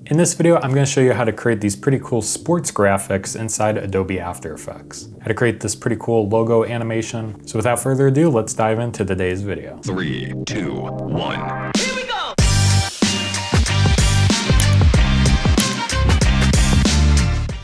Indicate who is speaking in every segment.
Speaker 1: In this video, I'm going to show you how to create these pretty cool sports graphics inside Adobe After Effects. How to create this pretty cool logo animation. So without further ado, let's dive into today's video.
Speaker 2: 3, 2, 1.
Speaker 3: Here we go!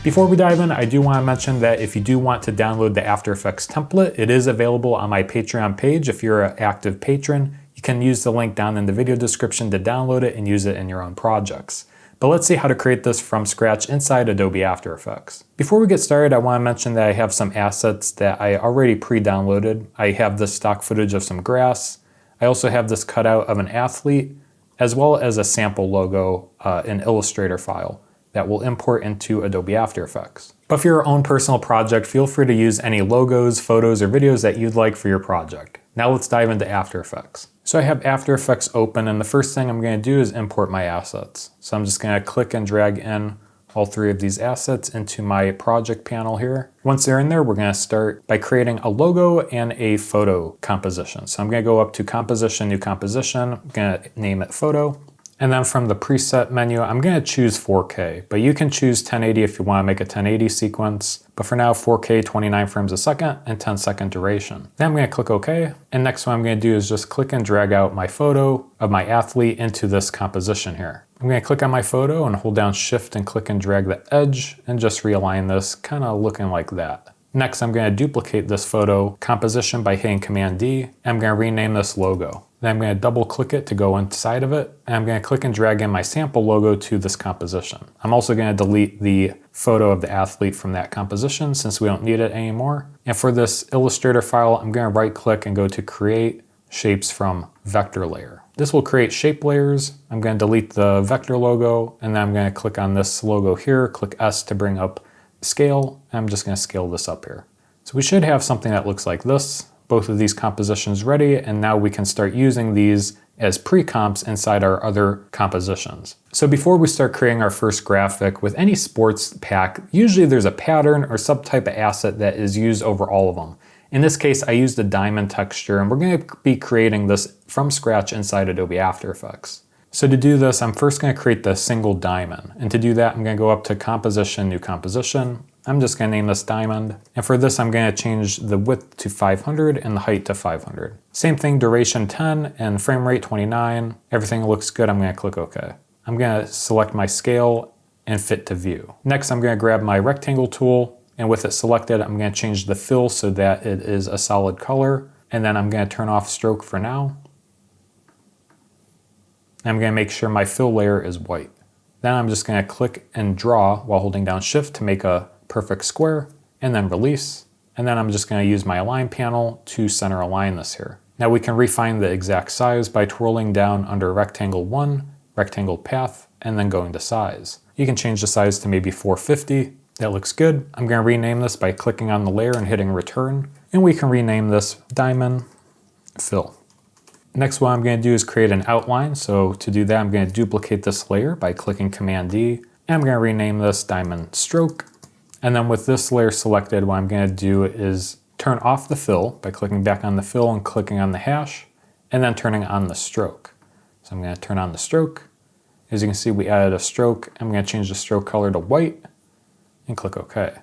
Speaker 1: Before we dive in, I do want to mention that if you do want to download the After Effects template, it is available on my Patreon page. If you're an active patron, you can use the link down in the video description to download it and use it in your own projects. But let's see how to create this from scratch inside Adobe After Effects. Before we get started, I want to mention that I have some assets that I already pre-downloaded. I have this stock footage of some grass. I also have this cutout of an athlete, as well as a sample logo, an Illustrator file that will import into Adobe After Effects. But for your own personal project, feel free to use any logos, photos, or videos that you'd like for your project. Now let's dive into After Effects. So I have After Effects open, and the first thing I'm going to do is import my assets. So I'm just going to click and drag in all three of these assets into my project panel here. Once they're in there, we're going to start by creating a logo and a photo composition. So I'm going to go up to Composition, New Composition. I'm going to name it Photo. And then from the preset menu, I'm going to choose 4K, but you can choose 1080 if you want to make a 1080 sequence. But for now, 4K, 29 frames a second, and 10-second duration. Then I'm going to click OK. And next what I'm going to do is just click and drag out my photo of my athlete into this composition here. I'm going to click on my photo and hold down Shift and click and drag the edge and just realign this, kind of looking like that. Next, I'm going to duplicate this photo composition by hitting Command D. And I'm going to rename this logo. Then I'm going to double click it to go inside of it. And I'm going to click and drag in my sample logo to this composition. I'm also going to delete the photo of the athlete from that composition since we don't need it anymore. And for this Illustrator file, I'm going to right click and go to Create Shapes from Vector Layer. This will create shape layers. I'm going to delete the vector logo, and then I'm going to click on this logo here, click S to bring up scale. And I'm just going to scale this up here. So we should have something that looks like this. Both of these compositions ready, and now we can start using these as pre-comps inside our other compositions. So before we start creating our first graphic, with any sports pack, usually there's a pattern or subtype of asset that is used over all of them. In this case, I used a diamond texture, and we're going to be creating this from scratch inside Adobe After Effects. So to do this, I'm first going to create the single diamond. And to do that, I'm going to go up to Composition, New Composition. I'm just going to name this diamond. And for this, I'm going to change the width to 500 and the height to 500. Same thing, duration 10 and frame rate 29. Everything looks good. I'm going to click OK. I'm going to select my scale and fit to view. Next, I'm going to grab my rectangle tool. And with it selected, I'm going to change the fill so that it is a solid color. And then I'm going to turn off stroke for now. I'm going to make sure my fill layer is white. Then I'm just going to click and draw while holding down Shift to make a perfect square, and then release. And then I'm just going to use my align panel to center align this here. Now we can refine the exact size by twirling down under rectangle 1, rectangle path, and then going to size. You can change the size to maybe 450. That looks good. I'm going to rename this by clicking on the layer and hitting return. And we can rename this diamond fill. Next, what I'm going to do is create an outline. So to do that, I'm going to duplicate this layer by clicking Command D. And I'm going to rename this diamond stroke. And then with this layer selected, what I'm going to do is turn off the fill by clicking back on the fill and clicking on the hash, and then turning on the stroke. So I'm going to turn on the stroke. As you can see, we added a stroke. I'm going to change the stroke color to white and click OK.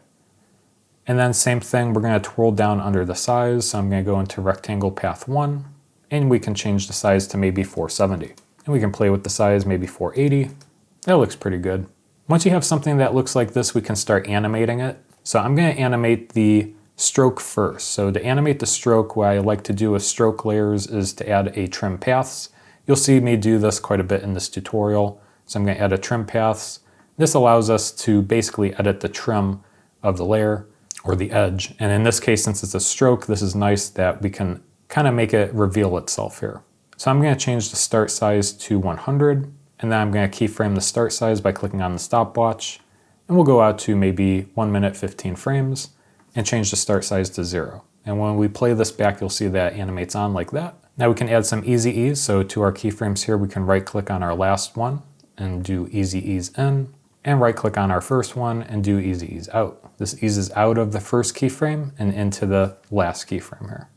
Speaker 1: And then same thing, we're going to twirl down under the size. So I'm going to go into rectangle path 1, and we can change the size to maybe 470. And we can play with the size, maybe 480. That looks pretty good. Once you have something that looks like this, we can start animating it. So I'm going to animate the stroke first. So to animate the stroke, what I like to do with stroke layers is to add a trim paths. You'll see me do this quite a bit in this tutorial. So I'm going to add a trim paths. This allows us to basically edit the trim of the layer or the edge. And in this case, since it's a stroke, this is nice that we can kind of make it reveal itself here. So I'm going to change the start size to 100. And then I'm going to keyframe the start size by clicking on the stopwatch. And we'll go out to maybe 1 minute, 15 frames and change the start size to 0. And when we play this back, you'll see that it animates on like that. Now we can add some easy ease. So to our keyframes here, we can right click on our last one and do easy ease in, and right click on our first one and do easy ease out. This eases out of the first keyframe and into the last keyframe here.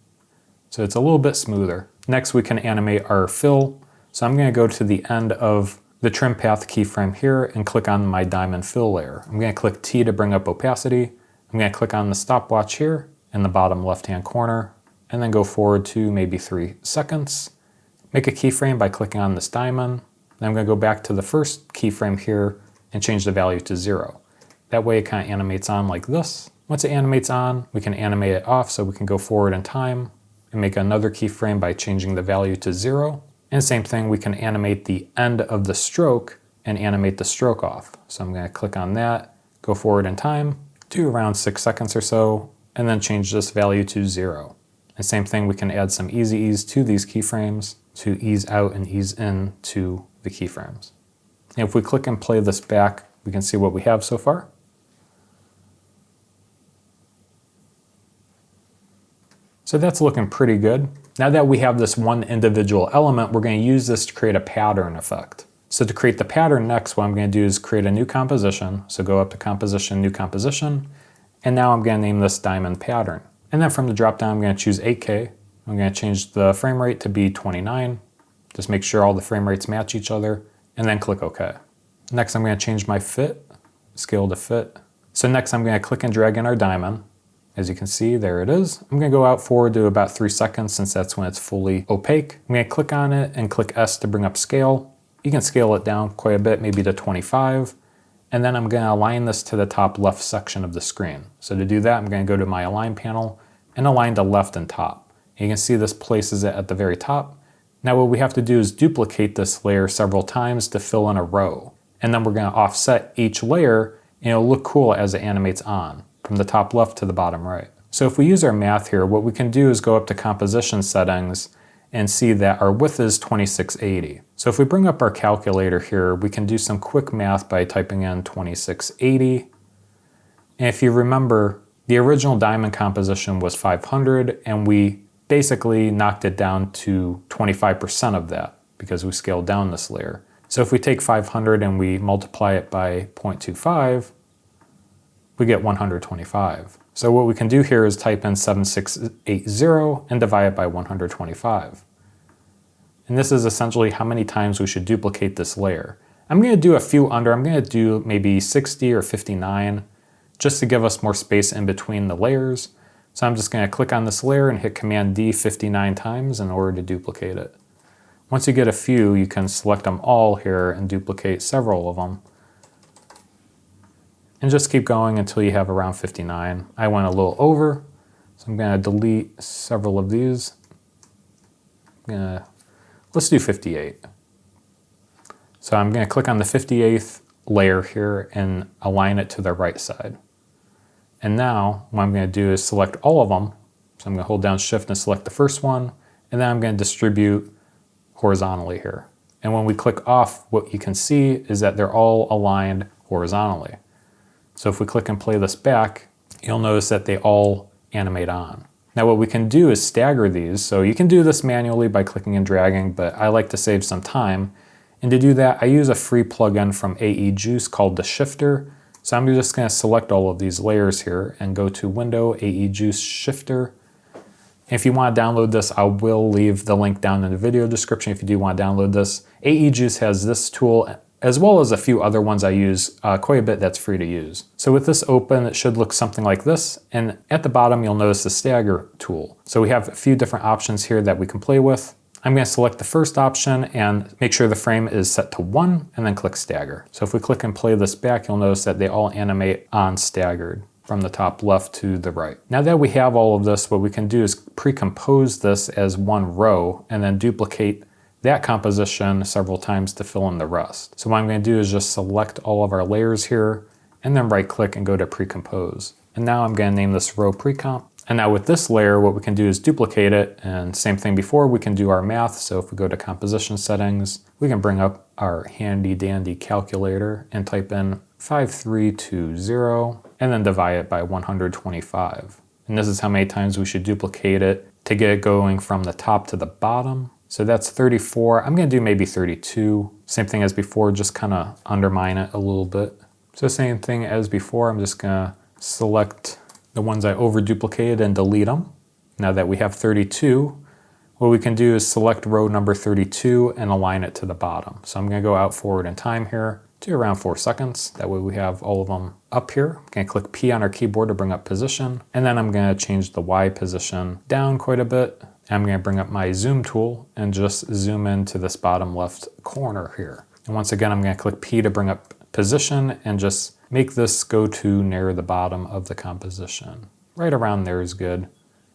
Speaker 1: So it's a little bit smoother. Next, we can animate our fill. So I'm going to go to the end of the trim path keyframe here and click on my diamond fill layer. I'm going to click T to bring up opacity. I'm going to click on the stopwatch here in the bottom left-hand corner, and then go forward to maybe 3 seconds. Make a keyframe by clicking on this diamond. Then I'm going to go back to the first keyframe here and change the value to 0. That way it kind of animates on like this. Once it animates on, we can animate it off so we can go forward in time and make another keyframe by changing the value to 0. And same thing, we can animate the end of the stroke and animate the stroke off. So I'm going to click on that, go forward in time, do around 6 seconds or so, and then change this value to 0. And same thing, we can add some easy ease to these keyframes to ease out and ease in to the keyframes. And if we click and play this back, we can see what we have so far. So that's looking pretty good. Now that we have this one individual element, we're going to use this to create a pattern effect. So to create the pattern next, what I'm going to do is create a new composition. So go up to Composition, New Composition, and now I'm going to name this Diamond Pattern. And then from the drop down, I'm going to choose 8K. I'm going to change the frame rate to be 29. Just make sure all the frame rates match each other, and then click OK. Next, I'm going to change my fit, scale to fit. So next, I'm going to click and drag in our diamond. As you can see, there it is. I'm going to go out forward to about 3 seconds since that's when it's fully opaque. I'm going to click on it and click S to bring up scale. You can scale it down quite a bit, maybe to 25. And then I'm going to align this to the top left section of the screen. So to do that, I'm going to go to my Align panel and align to left and top. And you can see this places it at the very top. Now what we have to do is duplicate this layer several times to fill in a row. And then we're going to offset each layer and it'll look cool as it animates on, from the top left to the bottom right. So if we use our math here, what we can do is go up to Composition Settings and see that our width is 2680. So if we bring up our calculator here, we can do some quick math by typing in 2680. And if you remember, the original diamond composition was 500, and we basically knocked it down to 25% of that because we scaled down this layer. So if we take 500 and we multiply it by 0.25, we get 125. So what we can do here is type in 7680 and divide it by 125. And this is essentially how many times we should duplicate this layer. I'm going to do a few under. I'm going to do maybe 60 or 59 just to give us more space in between the layers. So I'm just going to click on this layer and hit Command D 59 times in order to duplicate it. Once you get a few, you can select them all here and duplicate several of them. And just keep going until you have around 59. I went a little so I'm going to delete several of these. Let's do 58. So I'm going to click on the 58th layer here and align it to the right side. And now what I'm going to do is select all of them. So I'm going to hold down Shift and select the first one, and then I'm going to distribute horizontally here. And when we click off, what you can see is that they're all aligned horizontally. So if we click and play this back, you'll notice that they all animate on. Now what we can do is stagger these. So you can do this manually by clicking and dragging, but I like to save some time. And to do that, I use a free plugin from AE Juice called the Shifter. So I'm just going to select all of these layers here and go to Window, AE Juice Shifter. If you want to download this, I will leave the link down in the video description if you do want to download this. AE Juice has this tool as well as a few other ones I use quite a bit that's free to use. So with this open, it should look something like this. And at the bottom, you'll notice the stagger tool. So we have a few different options here that we can play with. I'm going to select the first option and make sure the frame is set to 1 and then click stagger. So if we click and play this back, you'll notice that they all animate on staggered from the top left to the right. Now that we have all of this, what we can do is pre-compose this as one row and then duplicate that composition several times to fill in the rest. So what I'm going to do is just select all of our layers here and then right click and go to pre-compose. And now I'm going to name this row pre-comp. And now with this layer, what we can do is duplicate it, and same thing before, we can do our math. So if we go to composition settings, we can bring up our handy dandy calculator and type in 5320 and then divide it by 125. And this is how many times we should duplicate it to get it going from the top to the bottom. So that's 34. I'm going to do maybe 32. Same thing as before, just kind of undermine it a little bit. So same thing as before, I'm just going to select the ones I over duplicated and delete them. Now that we have 32, what we can do is select row number 32 and align it to the bottom. So I'm gonna go out forward in time here to around 4 seconds. That way we have all of them up here. I'm gonna click P on our keyboard to bring up position. And then I'm gonna change the Y position down quite a bit. I'm gonna bring up my zoom tool and just zoom into this bottom left corner here. And once again, I'm gonna click P to bring up position and just make this go to near the bottom of the composition. Right around there is good.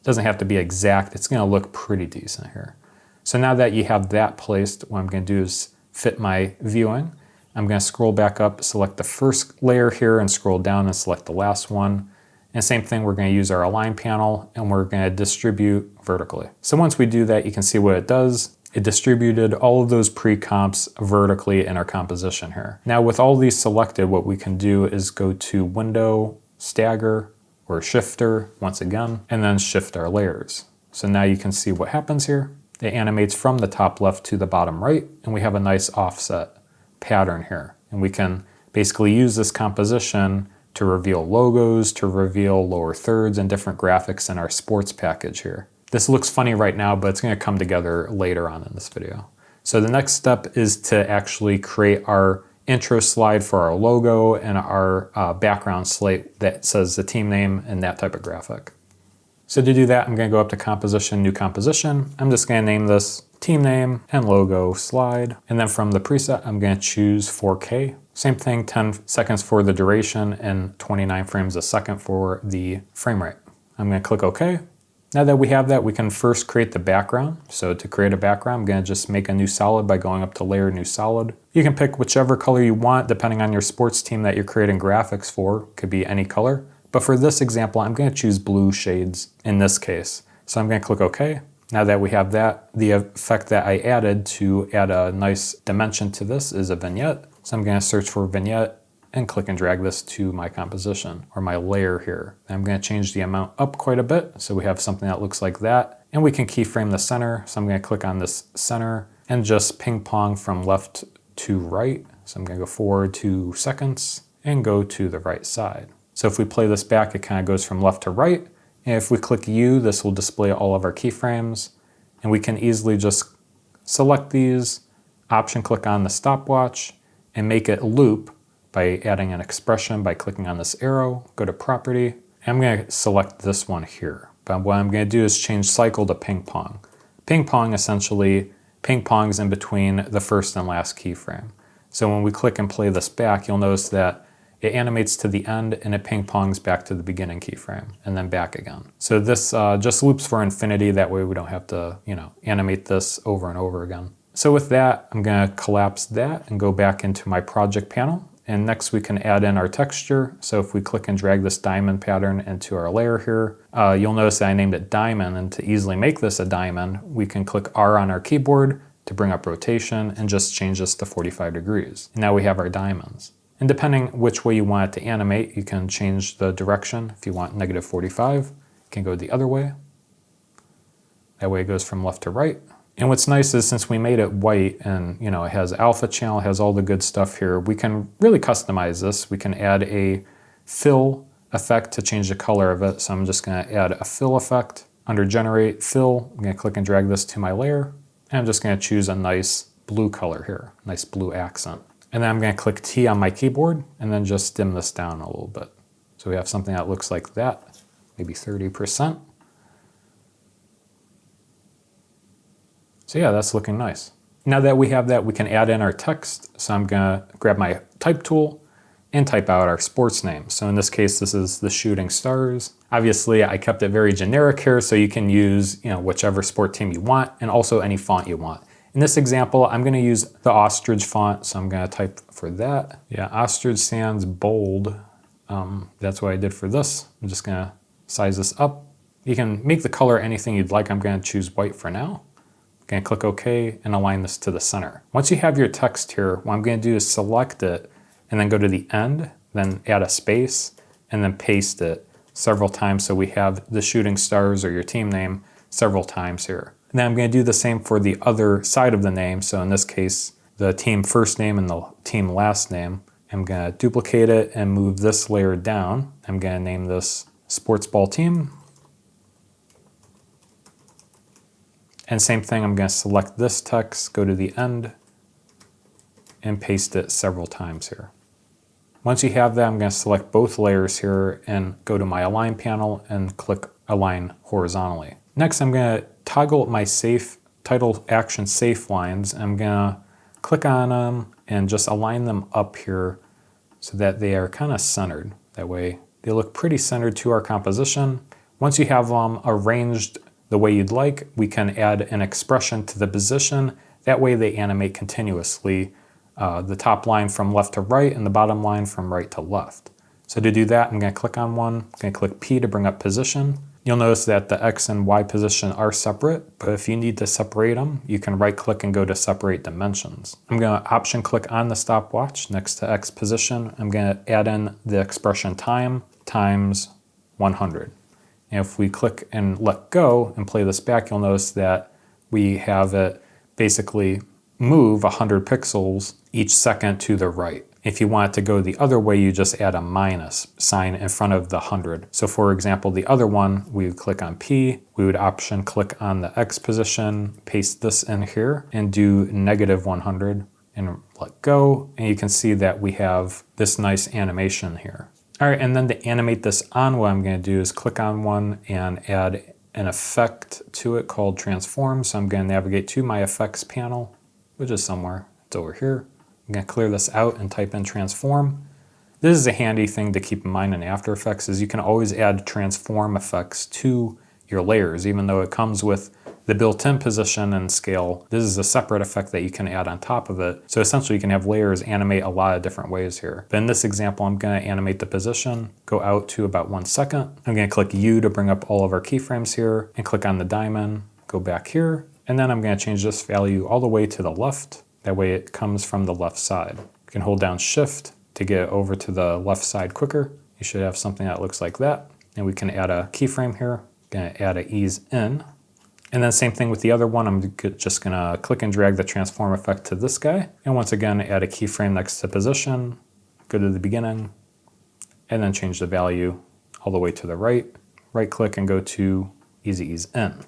Speaker 1: Doesn't have to be exact. It's gonna look pretty decent here. So now that you have that placed, what I'm gonna do is fit my viewing. I'm gonna scroll back up, select the first layer here and scroll down and select the last one. And same thing, we're gonna use our align panel and we're gonna distribute vertically. So once we do that, you can see what it does. It distributed all of those pre-comps vertically in our composition here. Now with all these selected, what we can do is go to Window, Stagger, or Shifter once again, and then shift our layers. So now you can see what happens here. It animates from the top left to the bottom right, and we have a nice offset pattern here. And we can basically use this composition to reveal logos, to reveal lower thirds and different graphics in our sports package here. This looks funny right now, but it's gonna come together later on in this video. So the next step is to actually create our intro slide for our logo and our background slate that says the team name and that type of graphic. So to do that, I'm gonna go up to Composition, New Composition. I'm just gonna name this Team Name and Logo Slide. And then from the preset, I'm gonna choose 4K. Same thing, 10 seconds for the duration and 29 frames a second for the frame rate. I'm gonna click OK. Now that we have that, we can first create the background. So to create a background, I'm gonna just make a new solid by going up to Layer, New Solid. You can pick whichever color you want depending on your sports team that you're creating graphics for. Could be any color. But for this example, I'm gonna choose blue shades in this case. So I'm gonna click OK. Now that we have that, the effect that I added to add a nice dimension to this is a vignette. So I'm gonna search for vignette and click and drag this to my composition or my layer here. I'm gonna change the amount up quite a bit so we have something that looks like that. And we can keyframe the center. So I'm gonna click on this center and just ping pong from left to right. So I'm gonna go forward 2 seconds and go to the right side. So if we play this back, it kind of goes from left to right. And if we click U, this will display all of our keyframes. And we can easily just select these, option click on the stopwatch, and make it loop by adding an expression by clicking on this arrow, go to Property. And I'm gonna select this one here. But what I'm gonna do is change cycle to ping pong. Ping pong essentially ping pongs in between the first and last keyframe. So when we click and play this back, you'll notice that it animates to the end and it ping pongs back to the beginning keyframe and then back again. So this just loops for infinity. That way we don't have to, animate this over and over again. So with that, I'm gonna collapse that and go back into my project panel. And next we can add in our texture. So if we click and drag this diamond pattern into our layer here, you'll notice that I named it diamond. And to easily make this a diamond, we can click R on our keyboard to bring up rotation and just change this to 45 degrees. And now we have our diamonds. And depending which way you want it to animate, you can change the direction. If you want -45, you can go the other way. That way it goes from left to right. And what's nice is since we made it white and it has alpha channel, has all the good stuff here, we can really customize this. We can add a fill effect to change the color of it. So I'm just gonna add a fill effect. Under Generate Fill, I'm gonna click and drag this to my layer. And I'm just gonna choose a nice blue color here, nice blue accent. And then I'm gonna click T on my keyboard and then just dim this down a little bit. So we have something that looks like that, maybe 30%. So yeah, that's looking nice. Now that we have that, we can add in our text. So I'm gonna grab my type tool and type out our sports name. So in this case, this is the Shooting Stars. Obviously, I kept it very generic here, so you can use whichever sport team you want and also any font you want. In this example, I'm gonna use the Ostrich font, so I'm gonna type for that. Yeah, Ostrich sans bold. That's what I did for this. I'm just gonna size this up. You can make the color anything you'd like. I'm gonna choose white for now. I'm gonna click OK and align this to the center. Once you have your text here, what I'm gonna do is select it and then go to the end, then add a space, and then paste it several times so we have the Shooting Stars or your team name several times here. And then I'm going to do the same for the other side of the name. So in this case, the team first name and the team last name. I'm going to duplicate it and move this layer down. I'm going to name this Sports Ball Team. And same thing, I'm going to select this text, go to the end, and paste it several times here. Once you have that, I'm going to select both layers here and go to my Align panel and click Align horizontally. Next, I'm going to toggle my title action safe lines. I'm going to click on them and just align them up here so that they are kind of centered. That way they look pretty centered to our composition. Once you have them arranged the way you'd like, we can add an expression to the position. That way they animate continuously, the top line from left to right and the bottom line from right to left. So to do that, I'm going to click on one. I'm going to click P to bring up position. You'll notice that the X and Y position are separate, but if you need to separate them, you can right click and go to separate dimensions. I'm going to option click on the stopwatch next to X position. I'm going to add in the expression time times 100. And if we click and let go and play this back, you'll notice that we have it basically move 100 pixels each second to the right. If you want it to go the other way, you just add a minus sign in front of the 100. So for example, the other one, we would click on P, we would option click on the X position, paste this in here, and do -100 and let go. And you can see that we have this nice animation here. All right, and then to animate this on, what I'm going to do is click on one and add an effect to it called transform. So I'm going to navigate to my effects panel, which is somewhere, it's over here. I'm going to clear this out and type in transform. This is a handy thing to keep in mind in After Effects, is you can always add transform effects to your layers, even though it comes with the built-in position and scale. This is a separate effect that you can add on top of it. So essentially you can have layers animate a lot of different ways here. But in this example, I'm going to animate the position, go out to about 1 second. I'm going to click U to bring up all of our keyframes here and click on the diamond, go back here. And then I'm going to change this value all the way to the left. That way it comes from the left side. You can hold down Shift to get over to the left side quicker. You should have something that looks like that. And we can add a keyframe here. Going to add a ease in. And then same thing with the other one. I'm just going to click and drag the transform effect to this guy. And once again, add a keyframe next to position, go to the beginning, and then change the value all the way to the right. Right click and go to easy ease in.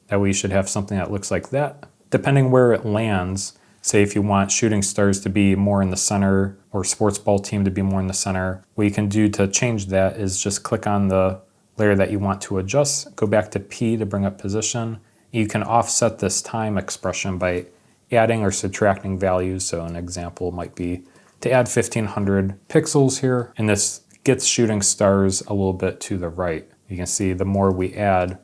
Speaker 1: That way you should have something that looks like that. Depending where it lands, say if you want shooting stars to be more in the center or sports ball team to be more in the center, what you can do to change that is just click on the layer that you want to adjust, go back to P to bring up position. You can offset this time expression by adding or subtracting values. So an example might be to add 1500 pixels here, and this gets shooting stars a little bit to the right. You can see the more we add,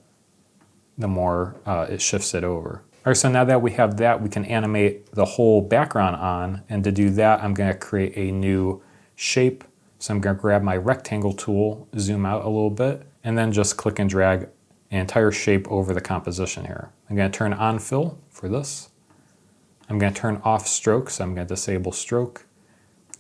Speaker 1: the more it shifts it over. All right, so now that we have that, we can animate the whole background on. And to do that, I'm going to create a new shape. So I'm going to grab my rectangle tool, zoom out a little bit, and then just click and drag an entire shape over the composition here. I'm going to turn on fill for this. I'm going to turn off stroke, so I'm going to disable stroke.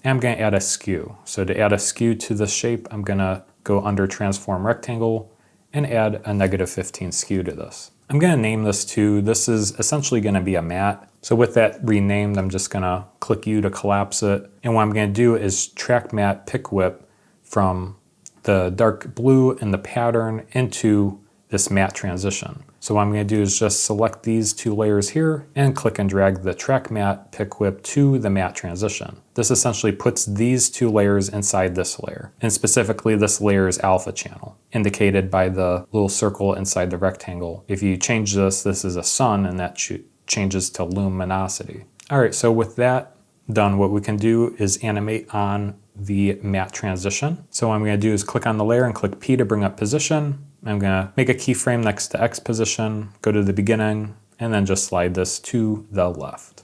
Speaker 1: And I'm going to add a skew. So to add a skew to the shape, I'm going to go under transform rectangle and add a -15 skew to this. I'm going to name this too. This is essentially going to be a matte. So with that renamed, I'm just going to click U to collapse it. And what I'm going to do is track matte pick whip from the dark blue and the pattern into this matte transition. So what I'm going to do is just select these two layers here and click and drag the track matte pick whip to the matte transition. This essentially puts these two layers inside this layer. And specifically this layer is alpha channel, indicated by the little circle inside the rectangle. If you change this, this is a sun, and that changes to luminosity. All right, so with that done, what we can do is animate on the matte transition. So what I'm going to do is click on the layer and click P to bring up position. I'm going to make a keyframe next to X position, go to the beginning, and then just slide this to the left.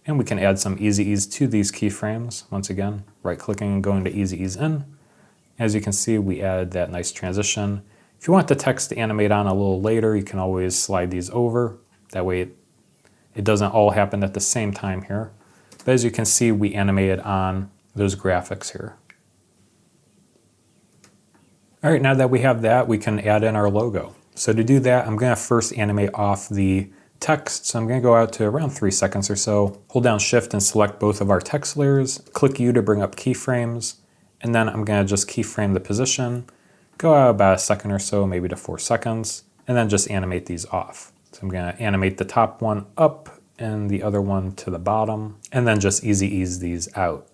Speaker 1: And we can add some easy ease to these keyframes. Once again, right clicking and going to easy ease in. As you can see, we added that nice transition. If you want the text to animate on a little later, you can always slide these over. That way it doesn't all happen at the same time here. But as you can see, we animated on those graphics here. All right, now that we have that, we can add in our logo. So to do that, I'm going to first animate off the text. So I'm going to go out to around 3 seconds or so, hold down Shift and select both of our text layers, click U to bring up keyframes, and then I'm going to just keyframe the position, go out about a second or so, maybe to 4 seconds, and then just animate these off. So I'm gonna animate the top one up and the other one to the bottom, and then just easy ease these out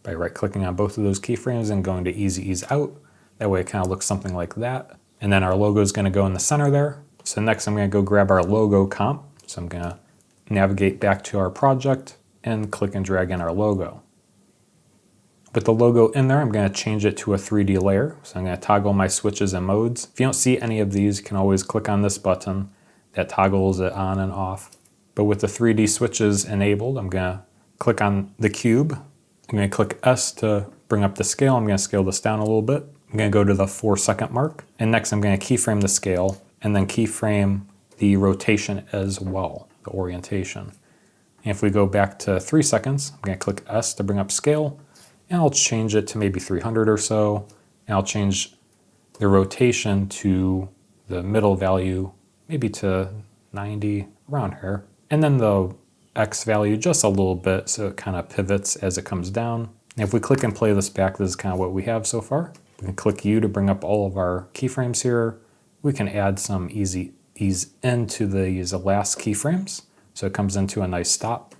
Speaker 1: by right clicking on both of those keyframes and going to easy ease out. That way it kind of looks something like that. And then our logo is gonna go in the center there. So next I'm gonna go grab our logo comp. So I'm gonna navigate back to our project and click and drag in our logo. With the logo in there, I'm gonna change it to a 3D layer. So I'm gonna toggle my switches and modes. If you don't see any of these, you can always click on this button that toggles it on and off. But with the 3D switches enabled, I'm gonna click on the cube. I'm gonna click S to bring up the scale. I'm gonna scale this down a little bit. I'm gonna go to the 4-second mark. And next I'm gonna keyframe the scale and then keyframe the rotation as well, the orientation. And if we go back to 3 seconds, I'm gonna click S to bring up scale, and I'll change it to maybe 300 or so. And I'll change the rotation to the middle value, maybe to 90, around here. And then the X value just a little bit so it kind of pivots as it comes down. And if we click and play this back, this is kind of what we have so far. We can click U to bring up all of our keyframes here. We can add some easy ease into these last keyframes so it comes into a nice stop.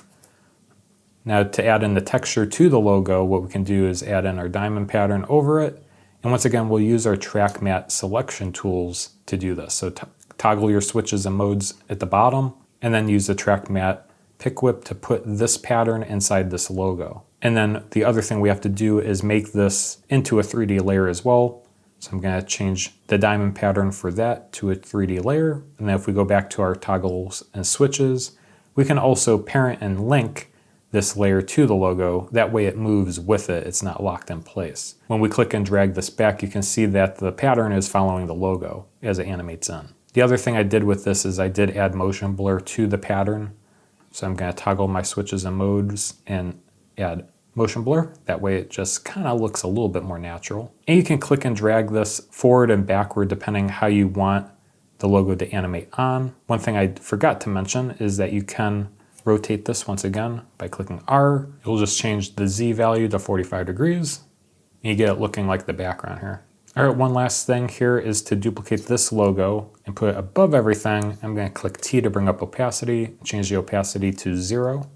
Speaker 1: Now to add in the texture to the logo, what we can do is add in our diamond pattern over it. And once again, we'll use our track matte selection tools to do this. So toggle your switches and modes at the bottom, and then use the track matte pick whip to put this pattern inside this logo. And then the other thing we have to do is make this into a 3D layer as well. So I'm gonna change the diamond pattern for that to a 3D layer. And then if we go back to our toggles and switches, we can also parent and link this layer to the logo. That way it moves with it, it's not locked in place. When we click and drag this back, you can see that the pattern is following the logo as it animates in. The other thing I did with this is I did add motion blur to the pattern. So I'm gonna toggle my switches and modes and add motion blur. That way it just kind of looks a little bit more natural. And you can click and drag this forward and backward depending how you want the logo to animate on. One thing I forgot to mention is that you can rotate this once again by clicking R. It'll just change the Z value to 45 degrees. And you get it looking like the background here. All right, one last thing here is to duplicate this logo and put it above everything. I'm gonna click T to bring up opacity, change the opacity to 0,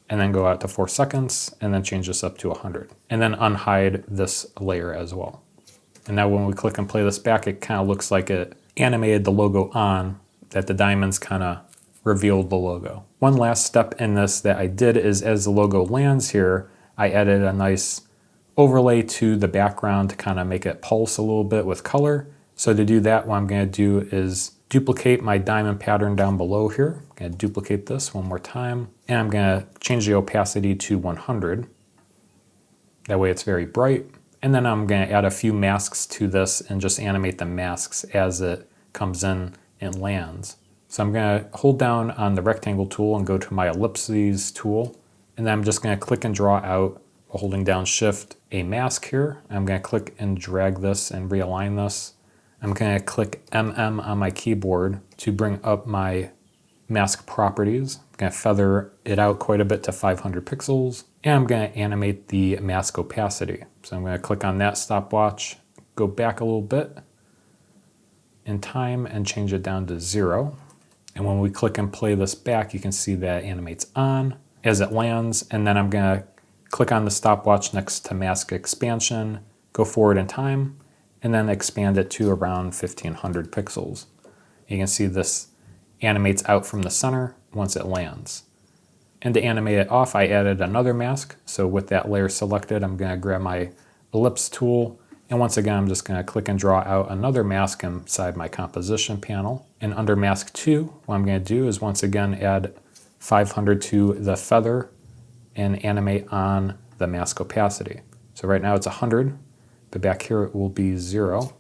Speaker 1: and then go out to 4 seconds, and then change this up to 100. And then unhide this layer as well. And now when we click and play this back, it kind of looks like it animated the logo on, that the diamonds kind of revealed the logo. One last step in this that I did is as the logo lands here, I added a nice overlay to the background to kind of make it pulse a little bit with color. So to do that, what I'm going to do is duplicate my diamond pattern down below here. I'm going to duplicate this one more time, and I'm going to change the opacity to 100. That way it's very bright. And then I'm going to add a few masks to this and just animate the masks as it comes in and lands. So I'm going to hold down on the rectangle tool and go to my ellipses tool. And then I'm just going to click and draw out, while holding down Shift, a mask here. I'm going to click and drag this and realign this. I'm going to click MM on my keyboard to bring up my mask properties. I'm going to feather it out quite a bit to 500 pixels. And I'm going to animate the mask opacity. So I'm going to click on that stopwatch, go back a little bit in time and change it down to 0. And when we click and play this back, you can see that it animates on as it lands. And then I'm going to click on the stopwatch next to mask expansion, go forward in time, and then expand it to around 1500 pixels. You can see this animates out from the center once it lands. And to animate it off, I added another mask. So with that layer selected, I'm going to grab my ellipse tool. And once again, I'm just going to click and draw out another mask inside my composition panel. And under mask 2, what I'm going to do is once again add 500 to the feather and animate on the mask opacity. So right now it's 100, but back here it will be 0.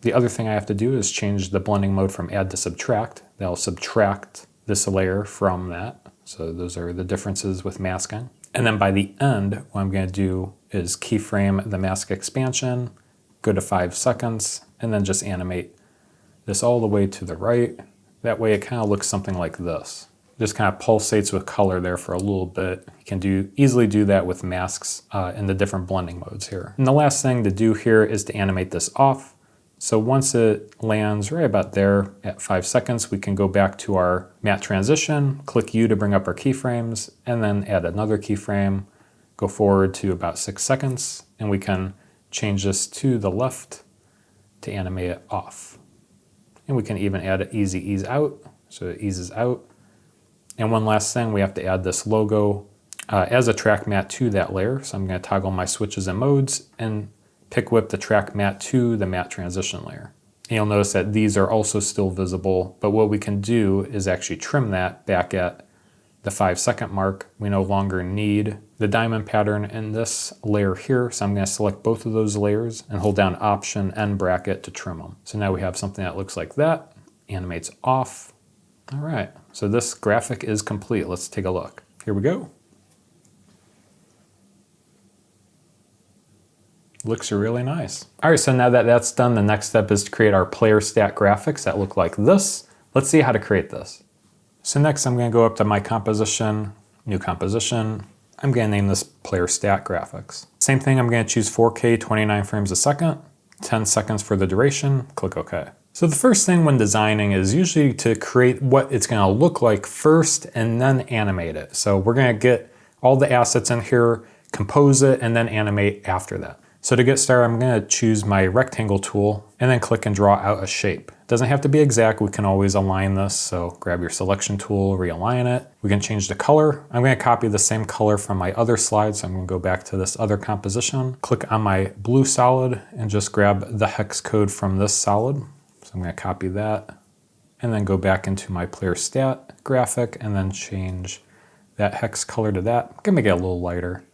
Speaker 1: The other thing I have to do is change the blending mode from add to subtract. That'll subtract this layer from that. So those are the differences with masking. And then by the end, what I'm going to do is keyframe the mask expansion, go to 5 seconds, and then just animate this all the way to the right. That way it kind of looks something like this. Just kind of pulsates with color there for a little bit. You can easily do that with masks in the different blending modes here. And the last thing to do here is to animate this off. So once it lands right about there at 5 seconds, we can go back to our matte transition, click U to bring up our keyframes, and then add another keyframe, go forward to about 6 seconds, and we can change this to the left to animate it off. And we can even add an easy ease out, so it eases out. And one last thing, we have to add this logo as a track matte to that layer. So I'm going to toggle my switches and modes and pick whip the track matte to the matte transition layer. And you'll notice that these are also still visible, but what we can do is actually trim that back at the 5 second mark. We no longer need the diamond pattern in this layer here, so I'm going to select both of those layers and hold down Option N bracket to trim them. So now we have something that looks like that, animates off. All right, so this graphic is complete. Let's take a look. Here we go. Looks really nice. All right, so now that that's done, the next step is to create our player stat graphics that look like this. Let's see how to create this. So next I'm going to go up to my composition, new composition. I'm going to name this player stat graphics. Same thing, I'm going to choose 4K 29 frames a second, 10 seconds for the duration, click OK. So the first thing when designing is usually to create what it's going to look like first and then animate it. So we're going to get all the assets in here, compose it, and then animate after that. So to get started, I'm going to choose my rectangle tool and then click and draw out a shape. It doesn't have to be exact, we can always align this. So grab your selection tool, realign it. We can change the color. I'm going to copy the same color from my other slide, so I'm going to go back to this other composition, click on my blue solid and just grab the hex code from this solid. So I'm going to copy that and then go back into my player stat graphic and then change that hex color to that. I'm going to make it a little lighter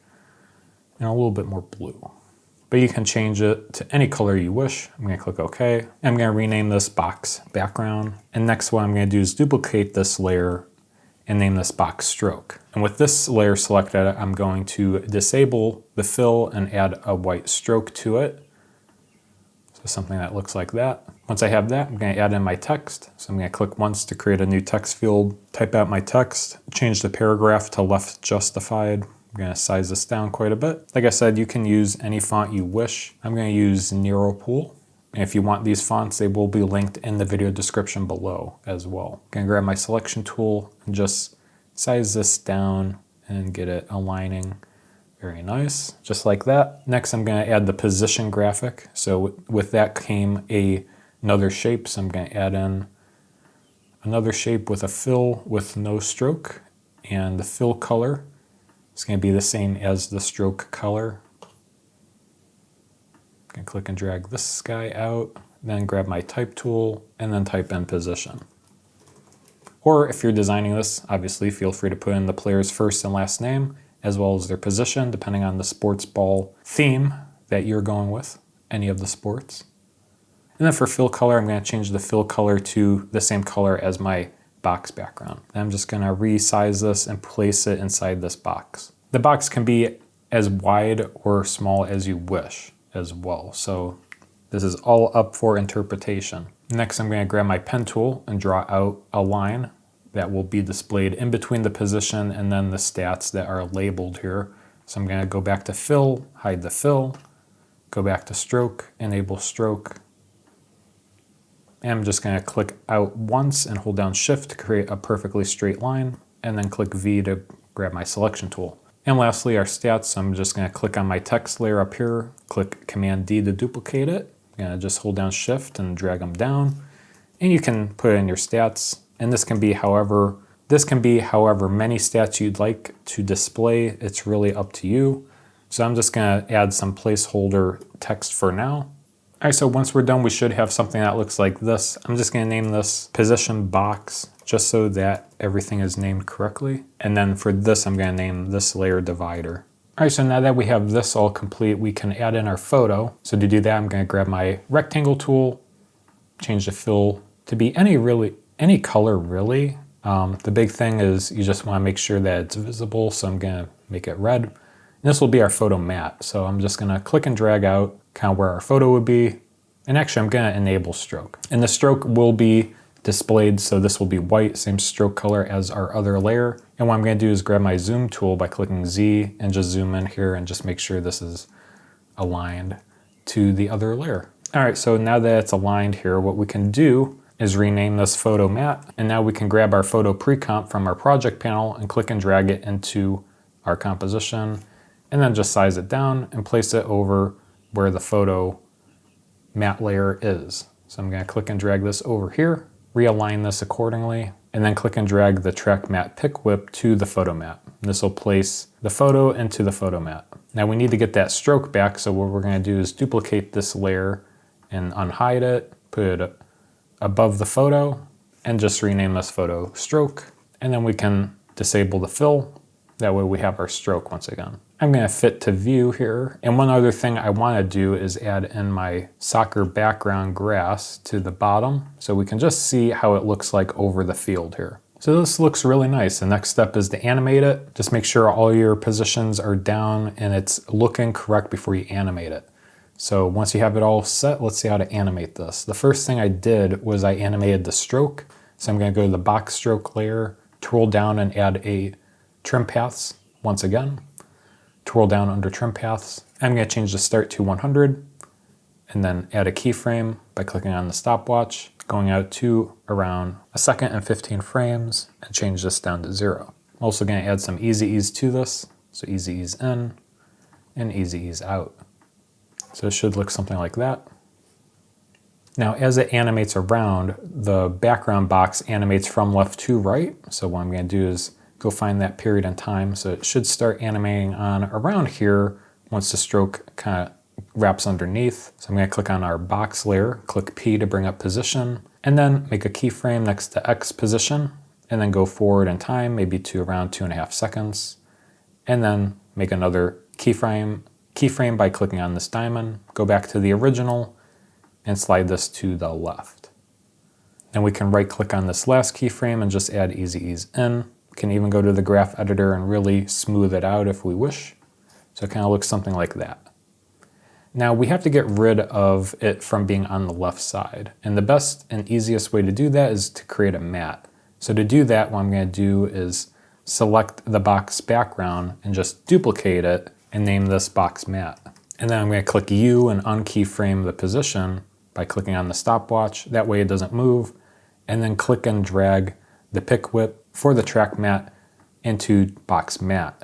Speaker 1: and a little bit more blue. But you can change it to any color you wish. I'm going to click OK. I'm going to rename this box background. And next what I'm going to do is duplicate this layer and name this box stroke. And with this layer selected, I'm going to disable the fill and add a white stroke to it. So something that looks like that. Once I have that, I'm going to add in my text. So I'm going to click once to create a new text field, type out my text, change the paragraph to left justified. I'm going to size this down quite a bit. Like I said, you can use any font you wish. I'm going to use Neropool. And if you want these fonts, they will be linked in the video description below as well. I'm going to grab my selection tool and just size this down and get it aligning. Very nice, just like that. Next, I'm going to add the position graphic. So with that came another shape. So I'm going to add in another shape with a fill with no stroke, and the fill color it's going to be the same as the stroke color. I can click and drag this guy out, then grab my type tool, and then type in position. Or if you're designing this, obviously feel free to put in the player's first and last name, as well as their position, depending on the sports ball theme that you're going with, any of the sports. And then for fill color, I'm going to change the fill color to the same color as my box background. And I'm just going to resize this and place it inside this box. The box can be as wide or small as you wish as well. So this is all up for interpretation. Next, I'm going to grab my pen tool and draw out a line that will be displayed in between the position and then the stats that are labeled here. So I'm going to go back to fill, hide the fill, go back to stroke, enable stroke. And I'm just going to click out once and hold down Shift to create a perfectly straight line, and then click V to grab my selection tool. And lastly, our stats. I'm just going to click on my text layer up here, click Command D to duplicate it. I'm going to just hold down Shift and drag them down. And you can put in your stats, and this can be however many stats you'd like to display. It's really up to you. So I'm just going to add some placeholder text for now. All right, so once we're done, we should have something that looks like this. I'm just going to name this position box just so that everything is named correctly. And then for this, I'm going to name this layer divider. All right, so now that we have this all complete, we can add in our photo. So to do that, I'm going to grab my rectangle tool, change the fill to be any color really. The big thing is you just want to make sure that it's visible. So I'm going to make it red. And this will be our photo matte. So I'm just going to click and drag out kind of where our photo would be. And actually I'm going to enable stroke. And the stroke will be displayed, so this will be white, same stroke color as our other layer. And what I'm going to do is grab my zoom tool by clicking Z and just zoom in here and just make sure this is aligned to the other layer. All right, so now that it's aligned here, what we can do is rename this photo matte. And now we can grab our photo pre-comp from our project panel and click and drag it into our composition, and then just size it down and place it over where the photo matte layer is. So I'm gonna click and drag this over here, realign this accordingly, and then click and drag the track matte pick whip to the photo matte. This will place the photo into the photo matte. Now we need to get that stroke back, so what we're gonna do is duplicate this layer and unhide it, put it above the photo, and just rename this photo stroke. And then we can disable the fill. That way we have our stroke once again. I'm gonna fit to view here. And one other thing I wanna do is add in my soccer background grass to the bottom, so we can just see how it looks like over the field here. So this looks really nice. The next step is to animate it. Just make sure all your positions are down and it's looking correct before you animate it. So once you have it all set, let's see how to animate this. The first thing I did was I animated the stroke. So I'm gonna go to the box stroke layer, twirl down and add a trim paths once again. Twirl down under trim paths. I'm gonna change the start to 100 and then add a keyframe by clicking on the stopwatch, going out to around 1 second and 15 frames, and change this down to 0. I'm also gonna add some easy ease to this. So easy ease in and easy ease out. So it should look something like that. Now, as it animates around, the background box animates from left to right. So what I'm gonna do is go find that period in time. So it should start animating on around here once the stroke kind of wraps underneath. So I'm gonna click on our box layer, click P to bring up position, and then make a keyframe next to X position, and then go forward in time, maybe to around 2.5 seconds. And then make another keyframe by clicking on this diamond, go back to the original, and slide this to the left. Then we can right click on this last keyframe and just add easy ease in. We can even go to the graph editor and really smooth it out if we wish. So it kind of looks something like that. Now we have to get rid of it from being on the left side. And the best and easiest way to do that is to create a matte. So to do that, what I'm gonna do is select the box background and just duplicate it and name this box matte. And then I'm gonna click U and unkeyframe the position by clicking on the stopwatch. That way it doesn't move. And then click and drag the pick whip for the track matte into box matte.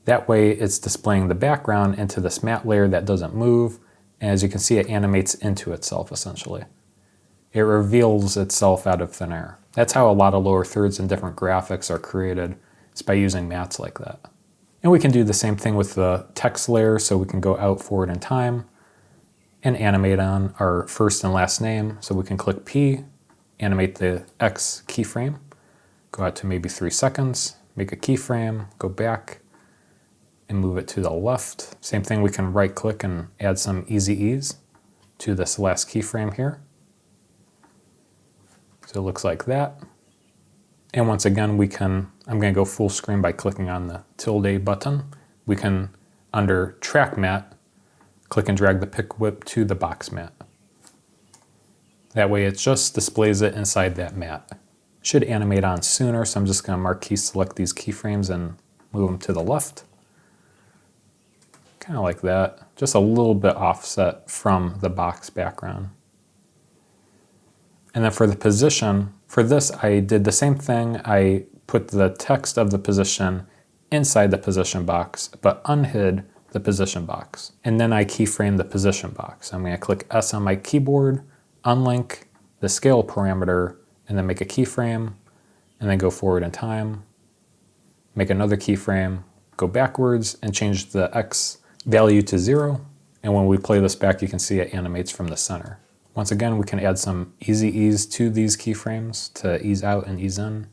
Speaker 1: That way it's displaying the background into this matte layer that doesn't move. And as you can see, it animates into itself essentially. It reveals itself out of thin air. That's how a lot of lower thirds and different graphics are created. It's by using mattes like that. And we can do the same thing with the text layer, so we can go out, forward in time, and animate on our first and last name. So we can click P, animate the X keyframe, go out to maybe 3 seconds, make a keyframe, go back, and move it to the left. Same thing, we can right click and add some easy ease to this last keyframe here. So it looks like that. And once again, I'm gonna go full screen by clicking on the tilde button. We can, under track matte, click and drag the pick whip to the box matte. That way it just displays it inside that matte. Should animate on sooner, so I'm just gonna marquee select these keyframes and move them to the left. Kind of like that, just a little bit offset from the box background. And then for the position, for this I did the same thing. I put the text of the position inside the position box, but unhid the position box. And then I keyframe the position box. I'm gonna click S on my keyboard, unlink the scale parameter, and then make a keyframe, and then go forward in time, make another keyframe, go backwards, and change the X value to 0. And when we play this back, you can see it animates from the center. Once again, we can add some easy ease to these keyframes to ease out and ease in.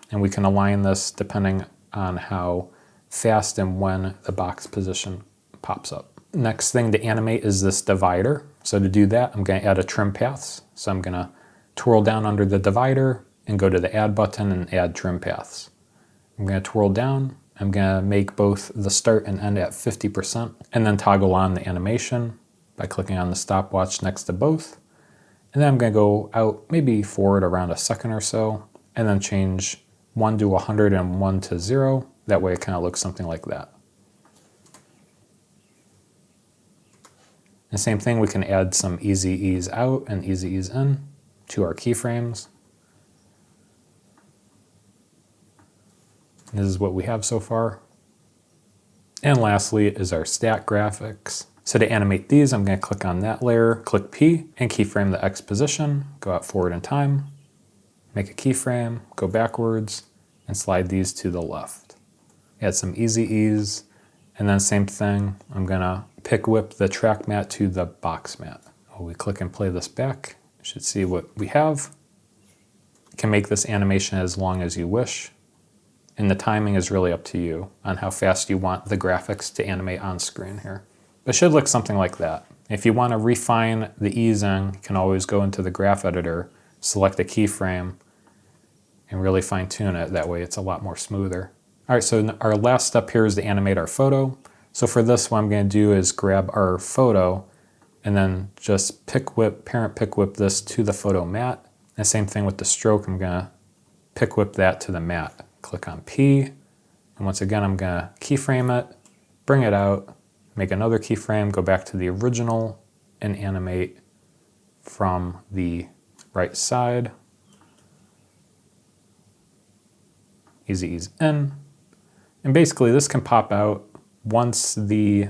Speaker 1: And we can align this depending on how fast and when the box position pops up. Next thing to animate is this divider. So to do that, I'm gonna add a trim paths. So I'm gonna twirl down under the divider and go to the add button and add trim paths. I'm gonna twirl down. I'm gonna make both the start and end at 50% and then toggle on the animation by clicking on the stopwatch next to both. And then I'm gonna go out maybe forward around 1 second or so, and then change 1 to 100 and 1 to 0. That way it kind of looks something like that. And same thing, we can add some easy ease out and easy ease in to our keyframes. This is what we have so far. And lastly is our stack graphics. So to animate these, I'm going to click on that layer, click P, and keyframe the X position, go out forward in time, make a keyframe, go backwards, and slide these to the left. Add some easy ease, and then same thing, I'm going to pick whip the track matte to the box matte. When we click and play this back, you should see what we have. You can make this animation as long as you wish. And the timing is really up to you on how fast you want the graphics to animate on screen here. It should look something like that. If you want to refine the easing, you can always go into the graph editor, select a keyframe, and really fine tune it. That way it's a lot more smoother. All right, so our last step here is to animate our photo. So for this, what I'm going to do is grab our photo and then just parent pick whip this to the photo matte. And same thing with the stroke, I'm going to pick whip that to the matte. Click on P, and once again I'm going to keyframe it, bring it out, make another keyframe, go back to the original, and animate from the right side. Easy ease in. And basically this can pop out once the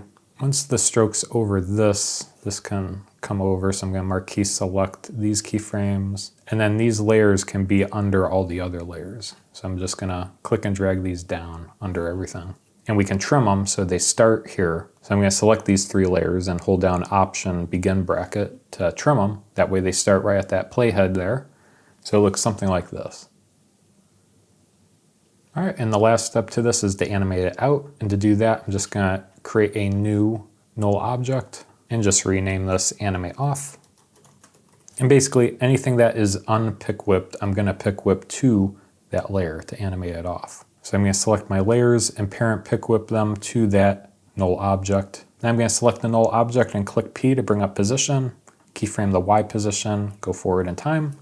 Speaker 1: stroke's over this can come over. So I'm going to marquee select these keyframes, and then these layers can be under all the other layers. So I'm just going to click and drag these down under everything. And we can trim them so they start here. So I'm going to select these 3 layers and hold down Option Begin Bracket to trim them. That way they start right at that playhead there. So it looks something like this. All right, and the last step to this is to animate it out. And to do that, I'm just going to create a new null object and just rename this Animate Off. And basically anything that is unpick whipped, I'm going to pick whip to that layer to animate it off. So I'm going to select my layers and parent pick whip them to that null object. Then I'm going to select the null object and click P to bring up position, keyframe the Y position, go forward in time,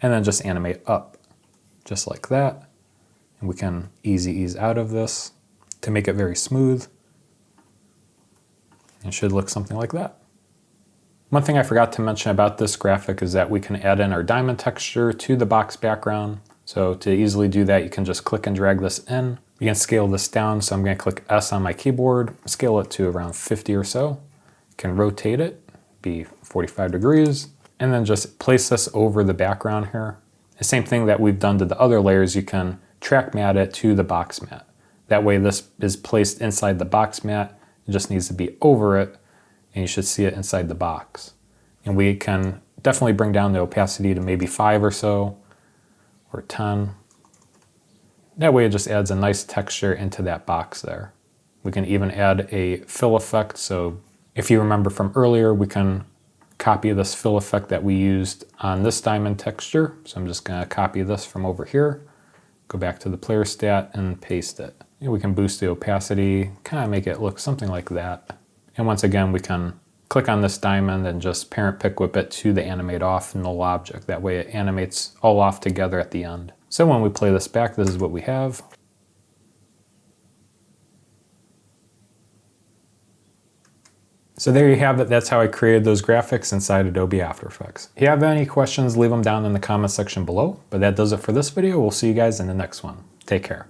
Speaker 1: and then just animate up, just like that. And we can easy ease out of this to make it very smooth. It should look something like that. One thing I forgot to mention about this graphic is that we can add in our diamond texture to the box background. So to easily do that, you can just click and drag this in. You can scale this down, so I'm going to click S on my keyboard, scale it to around 50 or so. You can rotate it, be 45 degrees, and then just place this over the background here. The same thing that we've done to the other layers, you can track matte it to the box matte. That way this is placed inside the box matte. It just needs to be over it, and you should see it inside the box. And we can definitely bring down the opacity to maybe 5 or so, or 10. That way it just adds a nice texture into that box there. We can even add a fill effect. So if you remember from earlier, we can copy this fill effect that we used on this diamond texture. So I'm just going to copy this from over here, go back to the player stat and paste it. And we can boost the opacity, kind of make it look something like that. And once again, we can click on this diamond and just parent pick whip it to the animate off null object. That way it animates all off together at the end. So when we play this back, this is what we have. So there you have it. That's how I created those graphics inside Adobe After Effects. If you have any questions, leave them down in the comment section below. But that does it for this video. We'll see you guys in the next one. Take care.